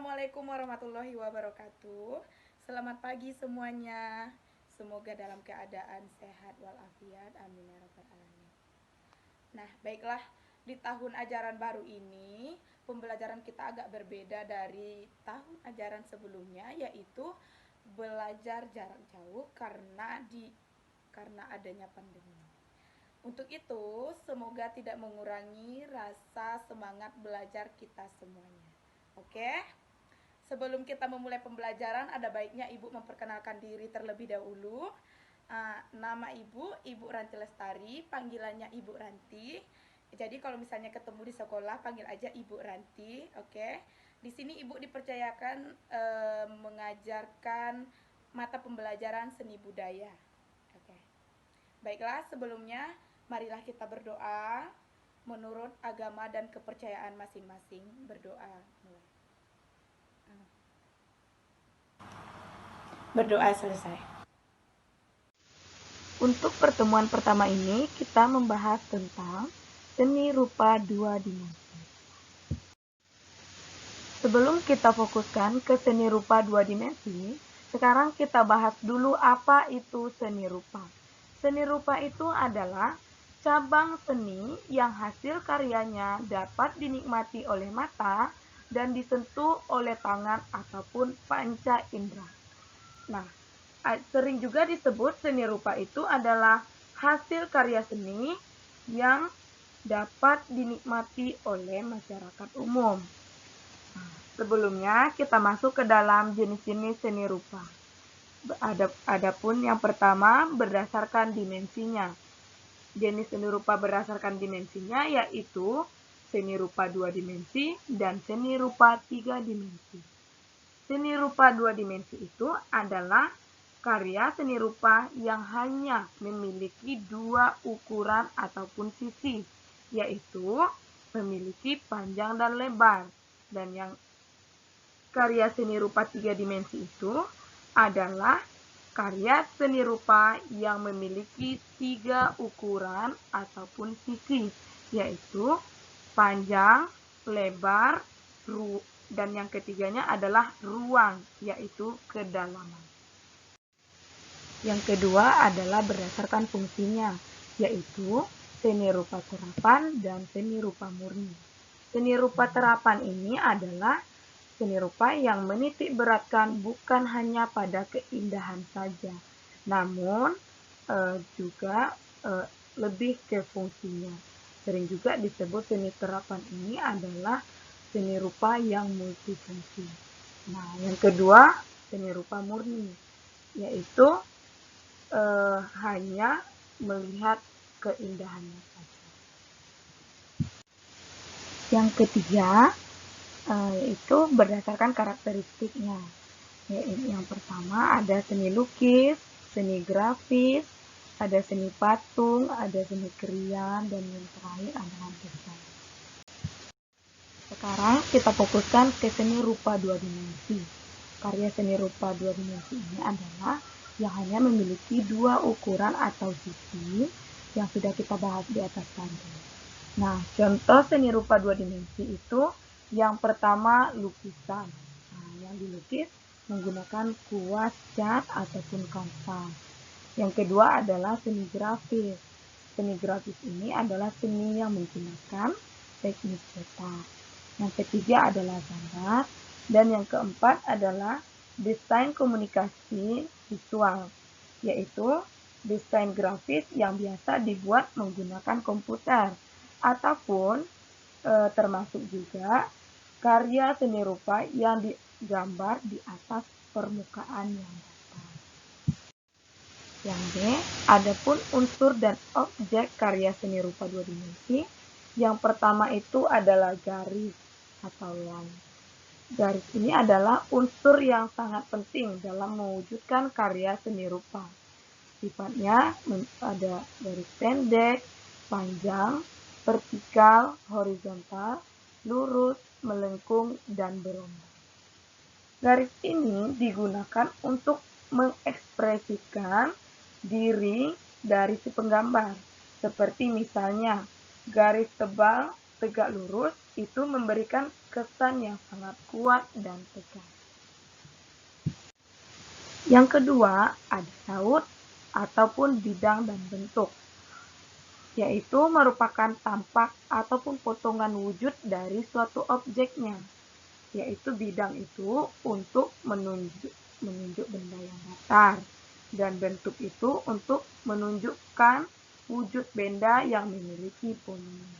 Assalamualaikum warahmatullahi wabarakatuh. Selamat pagi semuanya. Semoga dalam keadaan sehat walafiat. Amin ya rabbal alamin. Nah, baiklah, di tahun ajaran baru ini pembelajaran kita agak berbeda dari tahun ajaran sebelumnya, yaitu belajar jarak jauh karena adanya pandemi. Untuk itu, semoga tidak mengurangi rasa semangat belajar kita semuanya. Oke? Sebelum kita memulai pembelajaran, ada baiknya Ibu memperkenalkan diri terlebih dahulu. Nama Ibu Ranti Lestari, panggilannya Ibu Ranti. Jadi kalau misalnya ketemu di sekolah, panggil aja Ibu Ranti, oke? Di sini Ibu dipercayakan mengajarkan mata pembelajaran seni budaya. Oke. Baiklah, sebelumnya marilah kita berdoa menurut agama dan kepercayaan masing-masing. Berdoa mulai. Berdoa selesai. Untuk pertemuan pertama ini kita membahas tentang seni rupa dua dimensi. Sebelum kita fokuskan ke seni rupa dua dimensi, sekarang kita bahas dulu apa itu seni rupa. Seni rupa itu adalah cabang seni yang hasil karyanya dapat dinikmati oleh mata dan disentuh oleh tangan ataupun panca indera. Nah, sering juga disebut seni rupa itu adalah hasil karya seni yang dapat dinikmati oleh masyarakat umum. Nah, sebelumnya kita masuk ke dalam jenis-jenis seni rupa. Adapun yang pertama berdasarkan dimensinya. Jenis seni rupa berdasarkan dimensinya yaitu seni rupa 2 dimensi dan seni rupa 3 dimensi. Seni rupa 2 dimensi itu adalah karya seni rupa yang hanya memiliki 2 ukuran ataupun sisi, yaitu memiliki panjang dan lebar. Dan yang karya seni rupa 3 dimensi itu adalah karya seni rupa yang memiliki 3 ukuran ataupun sisi, yaitu panjang, lebar, dan yang ketiganya adalah ruang, yaitu kedalaman. Yang kedua adalah berdasarkan fungsinya, yaitu seni rupa terapan dan seni rupa murni. Seni rupa terapan ini adalah seni rupa yang menitik beratkan bukan hanya pada keindahan saja, namun juga lebih ke fungsinya. Sering juga disebut seni terapan ini adalah seni rupa yang multifungsi. Nah, yang kedua, seni rupa murni, yaitu hanya melihat keindahannya saja. Yang ketiga, yaitu berdasarkan karakteristiknya. Yang pertama ada seni lukis, seni grafis, ada seni patung, ada seni krian, dan yang terakhir adalah desain. Sekarang kita fokuskan ke seni rupa 2 dimensi. Karya seni rupa 2 dimensi ini adalah yang hanya memiliki 2 ukuran atau sisi yang sudah kita bahas di atas tadi. Nah, contoh seni rupa 2 dimensi itu yang pertama lukisan. Nah, yang dilukis menggunakan kuas, cat, ataupun kanvas. Yang kedua adalah seni grafis. Seni grafis ini adalah seni yang menggunakan teknik cetak. Yang ketiga adalah gambar, dan yang keempat adalah desain komunikasi visual, yaitu desain grafis yang biasa dibuat menggunakan komputer, ataupun termasuk juga karya seni rupa yang digambar di atas permukaan yang datar. Yang B, adapun unsur dan objek karya seni rupa 2 dimensi. Yang pertama itu adalah garis atau line. Garis ini adalah unsur yang sangat penting dalam mewujudkan karya seni rupa. Sifatnya ada garis pendek, panjang, vertikal, horizontal, lurus, melengkung, dan berombak. Garis ini digunakan untuk mengekspresikan diri dari si penggambar, seperti misalnya garis tebal tegak lurus itu memberikan kesan yang sangat kuat dan tegas. Yang kedua, ada saut ataupun bidang dan bentuk, yaitu merupakan tampak ataupun potongan wujud dari suatu objeknya, yaitu bidang itu untuk menunjuk benda yang datar, dan bentuk itu untuk menunjukkan wujud benda yang memiliki volume.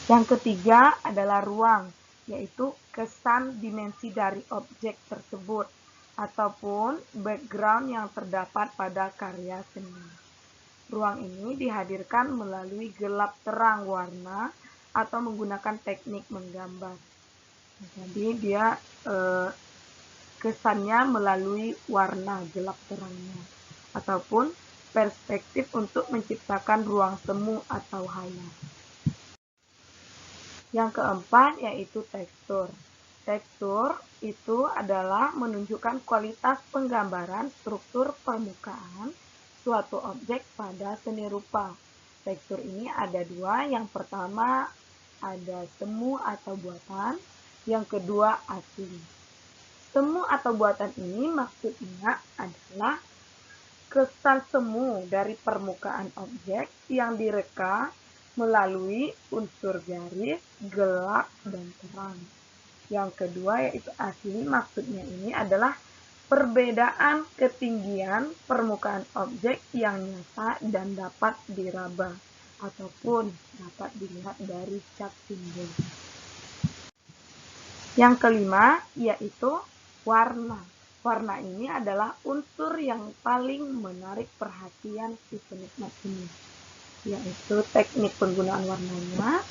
Yang ketiga adalah ruang, yaitu kesan dimensi dari objek tersebut ataupun background yang terdapat pada karya seni. Ruang ini dihadirkan melalui gelap terang warna atau menggunakan teknik menggambar. Jadi dia kesannya melalui warna gelap terangnya ataupun perspektif untuk menciptakan ruang semu atau hayal. Yang keempat yaitu tekstur. Tekstur itu adalah menunjukkan kualitas penggambaran struktur permukaan suatu objek pada seni rupa. Tekstur ini ada dua, yang pertama ada semu atau buatan, yang kedua asli. Semu atau buatan ini maksudnya adalah kesan semu dari permukaan objek yang direka melalui unsur garis, gelap, dan terang. Yang kedua yaitu asli, maksudnya ini adalah perbedaan ketinggian permukaan objek yang nyata dan dapat diraba ataupun dapat dilihat dari cat simbol. Yang kelima yaitu warna. Warna ini adalah unsur yang paling menarik perhatian si penikmat seni, yaitu teknik penggunaan warnanya.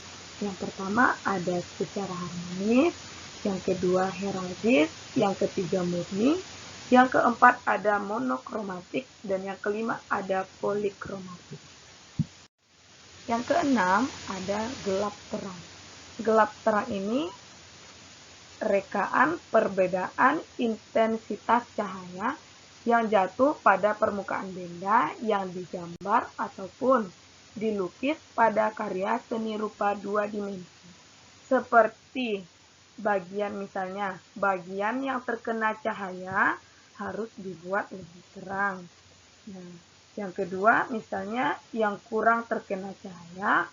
Yang pertama ada secara harmonis, yang kedua heraldis, yang ketiga murni, yang keempat ada monokromatik, dan yang kelima ada polikromatik. Yang keenam ada gelap terang. Gelap terang ini rekaan perbedaan intensitas cahaya yang jatuh pada permukaan benda yang digambar ataupun dilukis pada karya seni rupa dua dimensi. Seperti misalnya bagian yang terkena cahaya harus dibuat lebih terang. Nah, yang kedua misalnya yang kurang terkena cahaya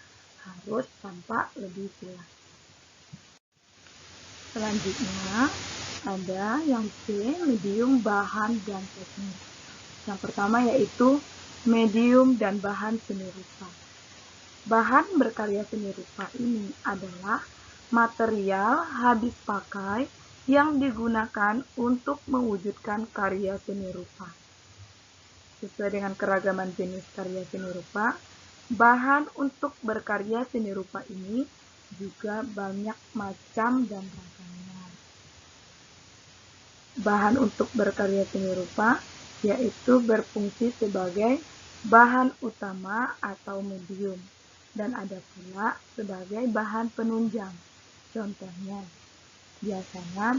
harus tampak lebih jelas. Selanjutnya ada yang C, medium, bahan, dan teknik. Yang pertama yaitu medium dan bahan seni rupa. Bahan berkarya seni rupa ini adalah material habis pakai yang digunakan untuk mewujudkan karya seni rupa. Sesuai dengan keragaman jenis karya seni rupa, bahan untuk berkarya seni rupa ini juga banyak macam dan ragamnya. Bahan untuk berkarya seni rupa yaitu berfungsi sebagai bahan utama atau medium, dan ada pula sebagai bahan penunjang. Contohnya, biasanya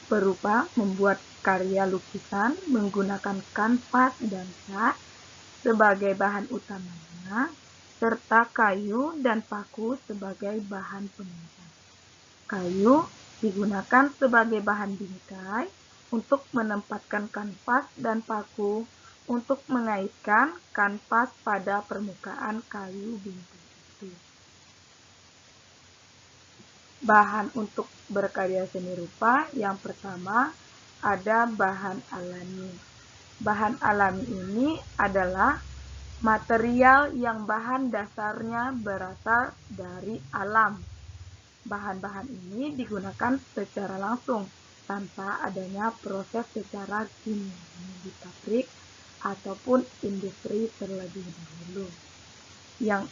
berupa membuat karya lukisan menggunakan kanvas dan cat sebagai bahan utamanya, serta kayu dan paku sebagai bahan penunjang. Kayu digunakan sebagai bahan bingkai untuk menempatkan kanvas dan paku untuk mengaitkan kanvas pada permukaan kayu bingkai itu. Bahan untuk berkarya seni rupa yang pertama ada bahan alami. Bahan alami ini adalah material yang bahan dasarnya berasal dari alam. Bahan-bahan ini digunakan secara langsung tanpa adanya proses secara kimia di pabrik ataupun industri terlebih dahulu. Yang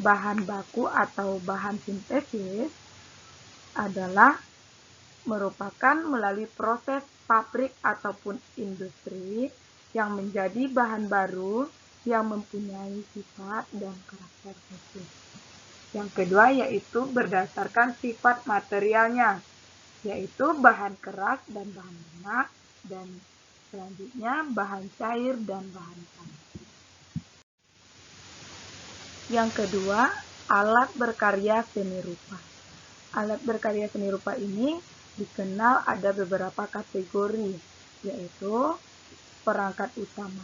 bahan baku atau bahan sintesis adalah merupakan melalui proses pabrik ataupun industri yang menjadi bahan baru yang mempunyai sifat dan karakter khusus. Yang kedua yaitu berdasarkan sifat materialnya, yaitu bahan keras dan bahan lunak, dan selanjutnya bahan cair dan bahan panas. Yang kedua, alat berkarya seni rupa. Alat berkarya seni rupa ini dikenal ada beberapa kategori, yaitu perangkat utama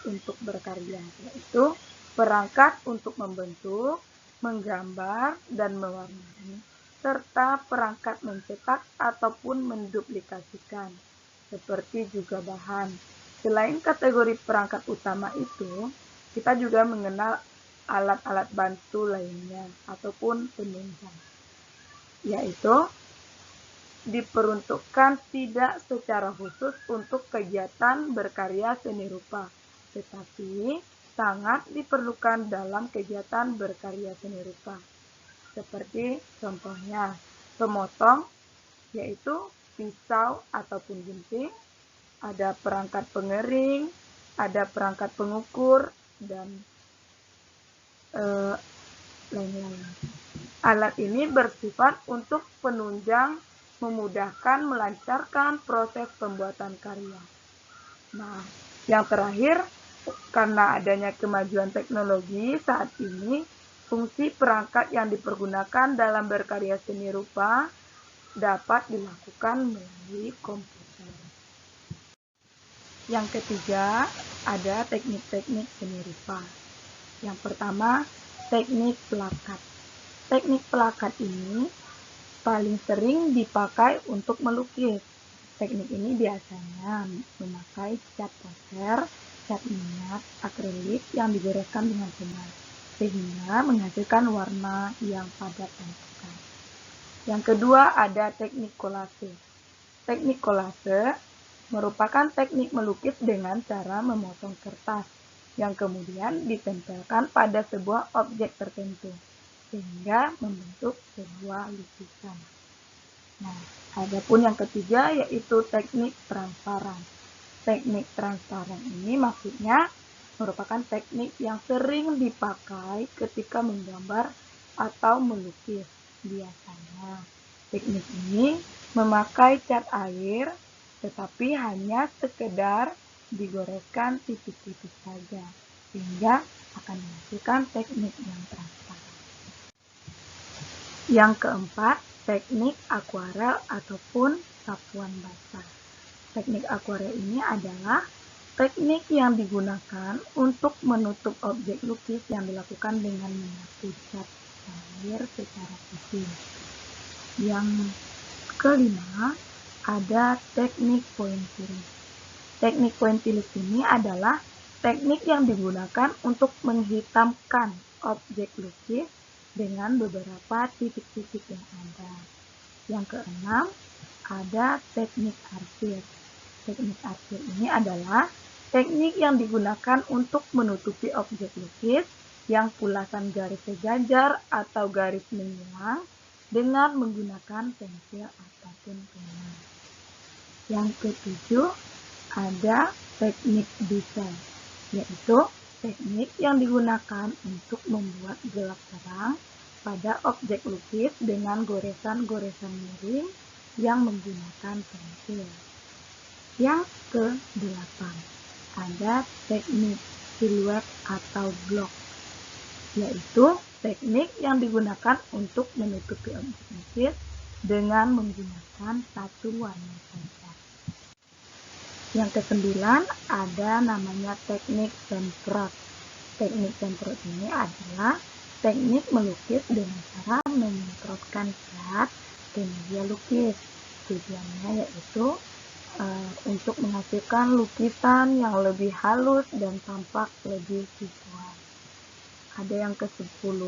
untuk berkarya, yaitu perangkat untuk membentuk, menggambar, dan mewarnai, serta perangkat mencetak ataupun menduplikasikan, seperti juga bahan. Selain kategori perangkat utama itu, kita juga mengenal alat-alat bantu lainnya ataupun penunjang, yaitu diperuntukkan tidak secara khusus untuk kegiatan berkarya seni rupa, tetapi sangat diperlukan dalam kegiatan berkarya seni rupa. Seperti contohnya, pemotong, yaitu pisau ataupun gunting, ada perangkat pengering, ada perangkat pengukur, dan lain-lain. Alat ini bersifat untuk penunjang, memudahkan, melancarkan proses pembuatan karya. Nah, yang terakhir, karena adanya kemajuan teknologi saat ini, fungsi perangkat yang dipergunakan dalam berkarya seni rupa dapat dilakukan melalui komputer. Yang ketiga, ada teknik-teknik seni rupa. Yang pertama, teknik pelakat. Teknik pelakat ini paling sering dipakai untuk melukis. Teknik ini biasanya memakai cat poster, cat minyak, akrilik yang digoreskan dengan cepat, sehingga menghasilkan warna yang padat dan pekat. Yang kedua, ada teknik kolase. Teknik kolase merupakan teknik melukis dengan cara memotong kertas yang kemudian ditempelkan pada sebuah objek tertentu, sehingga membentuk sebuah lukisan. Nah, adapun yang ketiga yaitu teknik transparan. Teknik transparan ini maksudnya merupakan teknik yang sering dipakai ketika menggambar atau melukis. Biasanya, teknik ini memakai cat air, tetapi hanya sekedar digoreskan titik-titik saja, sehingga akan menghasilkan teknik yang transparan. Yang keempat, teknik akuarel ataupun sapuan basah. Teknik akuarel ini adalah teknik yang digunakan untuk menutup objek lukis yang dilakukan dengan menyapu cat air secara khusus. Yang kelima, ada teknik pointillis. Teknik pointillis ini adalah teknik yang digunakan untuk menghitamkan objek lukis dengan beberapa titik-titik yang ada. Yang keenam, ada teknik arsir. Teknik arsir ini adalah teknik yang digunakan untuk menutupi objek lukis yang pulasan garis sejajar atau garis menyilang dengan menggunakan pensil ataupun pena. Yang ketujuh, ada teknik desain, yaitu teknik yang digunakan untuk membuat gelap terang pada objek lukis dengan goresan-goresan miring yang menggunakan pensil. Yang ke-8, ada teknik siluet atau blok, yaitu teknik yang digunakan untuk menutupi objek lukis dengan menggunakan satu warna saja. Yang ke-9, ada namanya teknik semprot. Teknik semprot ini adalah teknik melukis dengan cara menyemprotkan cat ke media lukis. Tujuannya yaitu untuk menghasilkan lukisan yang lebih halus dan tampak lebih visual. Ada yang ke-10,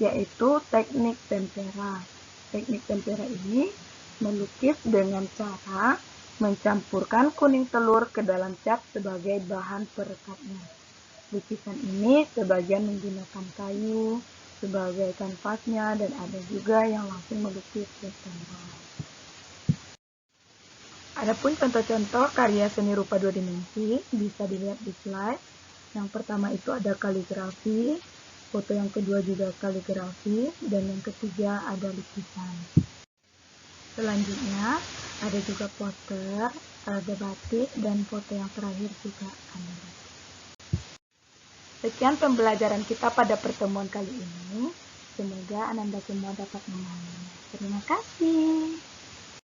yaitu teknik tempera. Teknik tempera ini melukis dengan cara mencampurkan kuning telur ke dalam cat sebagai bahan perekatnya. Lukisan ini sebagian menggunakan kayu sebagai kanvasnya, dan ada juga yang langsung melukis ke tembok. Adapun contoh-contoh karya seni rupa dua dimensi bisa dilihat di slide. Yang pertama itu ada kaligrafi, foto yang kedua juga kaligrafi, dan yang ketiga ada lukisan. Selanjutnya ada juga poster, ada batik, dan foto yang terakhir juga ada batik. Sekian pembelajaran kita pada pertemuan kali ini. Semoga Ananda semua dapat memahaminya. Terima kasih.